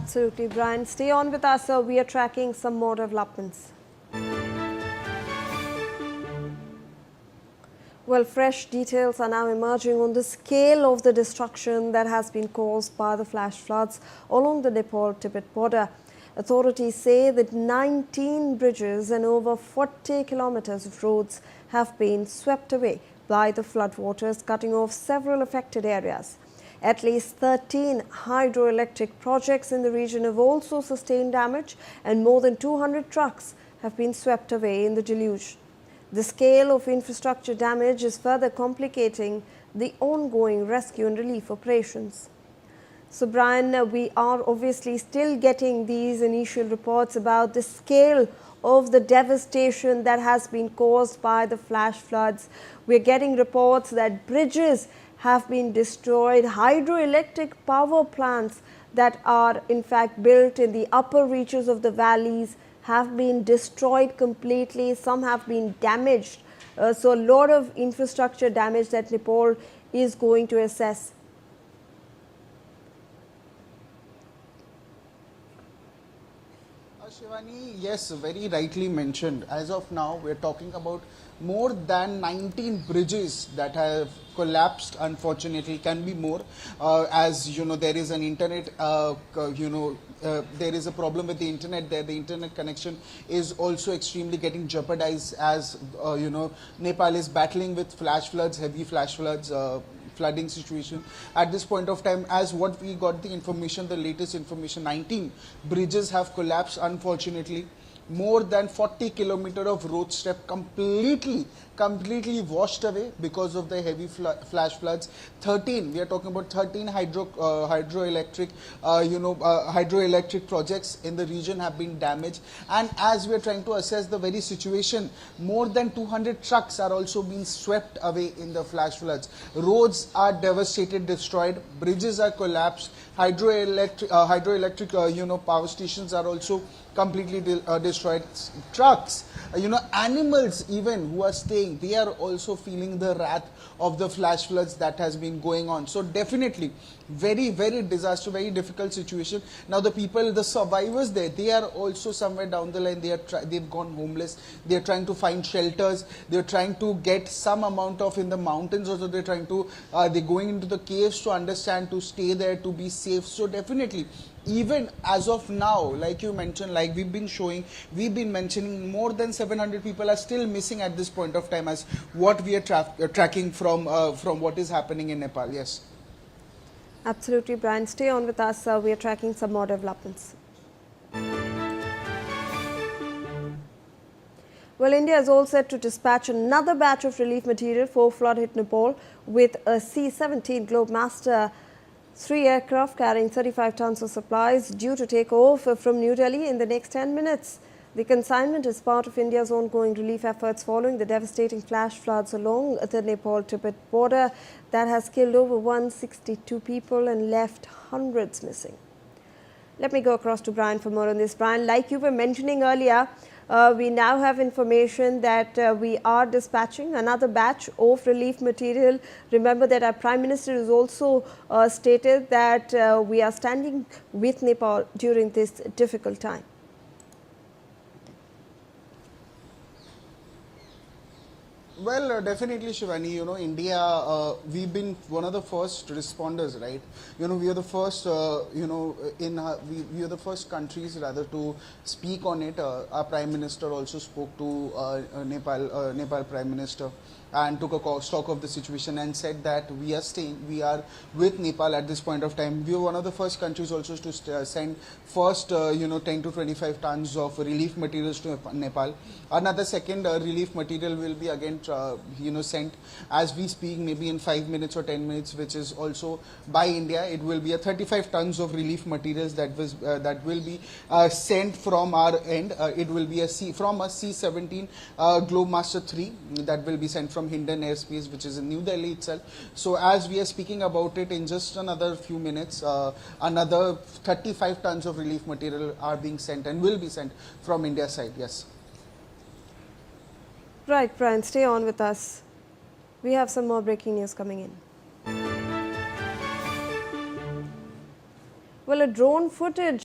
Absolutely, Brian. Stay on with us, sir. We are tracking some more developments. Well, fresh details are now emerging on the scale of the destruction that has been caused by the flash floods along the Nepal-Tibet border. Authorities say that 19 bridges and over 40 kilometers of roads have been swept away by the floodwaters, cutting off several affected areas. At least 13 hydroelectric projects in the region have also sustained damage, and more than 200 trucks have been swept away in the deluge. The scale of infrastructure damage is further complicating the ongoing rescue and relief operations. So, Brian, we are obviously still getting these initial reports about the scale of the devastation that has been caused by the flash floods. We're getting reports that bridges have been destroyed, hydroelectric power plants that are in fact built in the upper reaches of the valleys have been destroyed completely, some have been damaged. So a lot of infrastructure damage that Nepal is going to assess. Shivani, yes, very rightly mentioned. As of now, we're talking about more than 19 bridges that have collapsed. Unfortunately, can be more. As you know, there is an internet, there is a problem with the internet there. The internet connection is also extremely getting jeopardized as, Nepal is battling with flash floods, heavy flash floods, flooding situation at this point of time. As what we got the information, the latest information, 19 bridges have collapsed, unfortunately. More than 40 kilometers of road strip completely washed away because of the heavy flash floods. 13, we are talking about 13 hydroelectric projects in the region have been damaged. And as we are trying to assess the very situation, more than 200 trucks are also being swept away in the flash floods. Roads are devastated, destroyed, bridges are collapsed, hydroelectric power stations are also completely destroyed. Trucks, animals even who are staying, they are also feeling the wrath of the flash floods that has been going on. So definitely very, very disaster, very difficult situation. Now the people, the survivors there, they are also somewhere down the line, they've gone homeless. They are trying to find shelters. They're trying to get some amount of in the mountains also. They're trying to, they're going into the caves to understand, to stay there, to be safe. So definitely, even as of now, like you mentioned, like we've been mentioning, more than 700 people are still missing at this point of time, as what we are tracking from what is happening in Nepal. Yes. Absolutely, Brian. Stay on with us. We are tracking some more developments. Well, India is all set to dispatch another batch of relief material for flood-hit Nepal with a C-17 Globemaster 3 aircraft carrying 35 tons of supplies due to take off from New Delhi in the next 10 minutes. The consignment is part of India's ongoing relief efforts following the devastating flash floods along the Nepal-Tibet border that has killed over 162 people and left hundreds missing. Let me go across to Brian for more on this. Brian, like you were mentioning earlier, we now have information that we are dispatching another batch of relief material. Remember that our Prime Minister has also stated that we are standing with Nepal during this difficult time. Well, definitely, Shivani, India, we've been one of the first responders, right? We are the first, we are the first countries rather to speak on it. Our Prime Minister also spoke to Nepal Prime Minister and took a stock of the situation and said that we are with Nepal at this point of time. We were one of the first countries also to send first, 10 to 25 tons of relief materials to Nepal. Another second relief material will be again, sent as we speak, maybe in 5 minutes or 10 minutes, which is also by India. It will be a 35 tons of relief materials that will be sent from our end. It will be from a C-17 Globemaster 3 that will be sent from Hindon airspace, which is in New Delhi itself. So as we are speaking about it, in just another few minutes, another 35 tons of relief material are being sent and will be sent from India's side. Yes. Right, Brian, stay on with us. We have some more breaking news coming in. Well, a drone footage